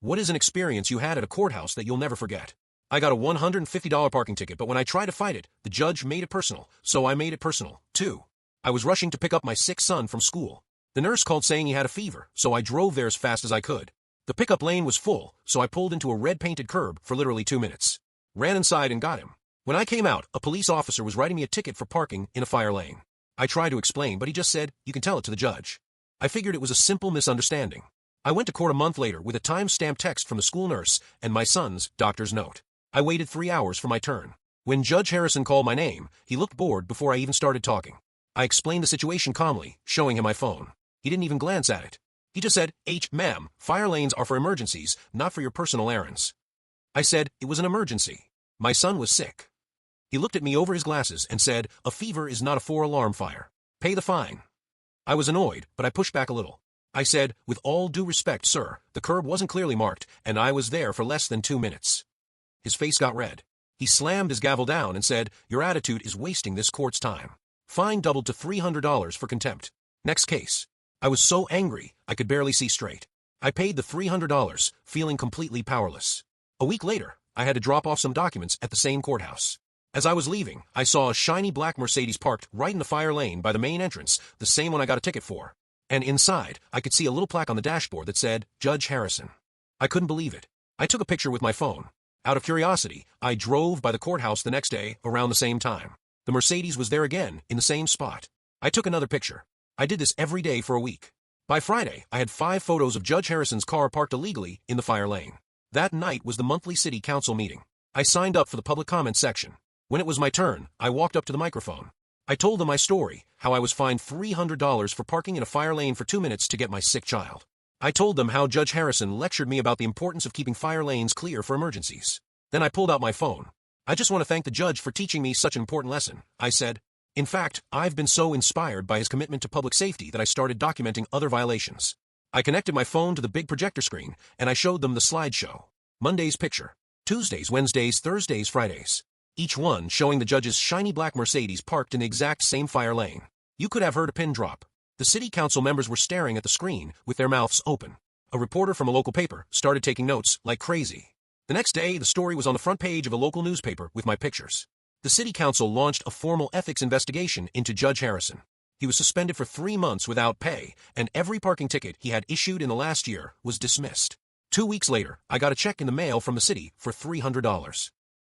What is an experience you had at a courthouse that you'll never forget? I got a $150 parking ticket, but when I tried to fight it, the judge made it personal, so I made it personal, too. I was rushing to pick up my sick son from school. The nurse called saying he had a fever, so I drove there as fast as I could. The pickup lane was full, so I pulled into a red-painted curb for literally 2 minutes. Ran inside and got him. When I came out, a police officer was writing me a ticket for parking in a fire lane. I tried to explain, but he just said, "You can tell it to the judge." I figured it was a simple misunderstanding. I went to court a month later with a time-stamped text from the school nurse and my son's doctor's note. I waited 3 hours for my turn. When Judge Harrison called my name, he looked bored before I even started talking. I explained the situation calmly, showing him my phone. He didn't even glance at it. He just said, "Ma'am, fire lanes are for emergencies, not for your personal errands." I said, "It was an emergency. My son was sick." He looked at me over his glasses and said, "A fever is not a 4-alarm fire. Pay the fine." I was annoyed, but I pushed back a little. I said, "With all due respect, sir, the curb wasn't clearly marked, and I was there for less than 2 minutes." His face got red. He slammed his gavel down and said, "Your attitude is wasting this court's time. Fine doubled to $300 for contempt. Next case." I was so angry, I could barely see straight. I paid the $300, feeling completely powerless. A week later, I had to drop off some documents at the same courthouse. As I was leaving, I saw a shiny black Mercedes parked right in the fire lane by the main entrance, the same one I got a ticket for. And inside, I could see a little plaque on the dashboard that said, "Judge Harrison." I couldn't believe it. I took a picture with my phone. Out of curiosity, I drove by the courthouse the next day around the same time. The Mercedes was there again, in the same spot. I took another picture. I did this every day for a week. By Friday, I had 5 photos of Judge Harrison's car parked illegally in the fire lane. That night was the monthly city council meeting. I signed up for the public comment section. When it was my turn, I walked up to the microphone. I told them my story, how I was fined $300 for parking in a fire lane for 2 minutes to get my sick child. I told them how Judge Harrison lectured me about the importance of keeping fire lanes clear for emergencies. Then I pulled out my phone. "I just want to thank the judge for teaching me such an important lesson," I said. "In fact, I've been so inspired by his commitment to public safety that I started documenting other violations." I connected my phone to the big projector screen, and I showed them the slideshow. Monday's picture. Tuesdays, Wednesdays, Thursdays, Fridays. Each one showing the judge's shiny black Mercedes parked in the exact same fire lane. You could have heard a pin drop. The city council members were staring at the screen with their mouths open. A reporter from a local paper started taking notes like crazy. The next day, the story was on the front page of a local newspaper with my pictures. The city council launched a formal ethics investigation into Judge Harrison. He was suspended for 3 months without pay, and every parking ticket he had issued in the last year was dismissed. 2 weeks later, I got a check in the mail from the city for $300.